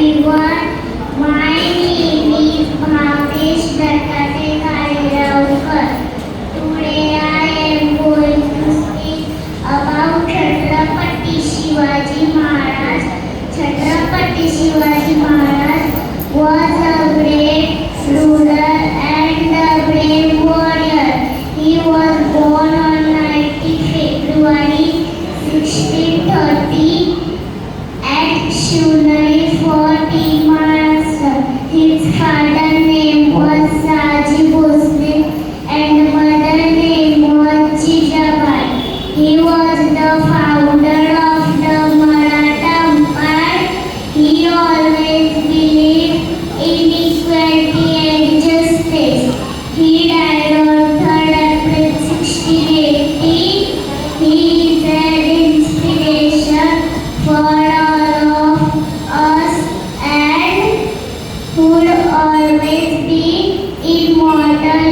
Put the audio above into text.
everyone. My name is Bhavesh Dattate Kaliravkar. Today I am going to speak about Chhatrapati Shivaji Maharaj. Chhatrapati Shivaji Maharaj was a great ruler and a brave warrior. He was born on 19 February 1630 at Shivnari Fort in Maharashtra. His father name was Saji Bhosle and mother name was Jijabai. He was the founder of the Maratha Empire. He always believed in equality and justice. He died on 3rd April 1680. He is an inspiration for all of us and would always be immortal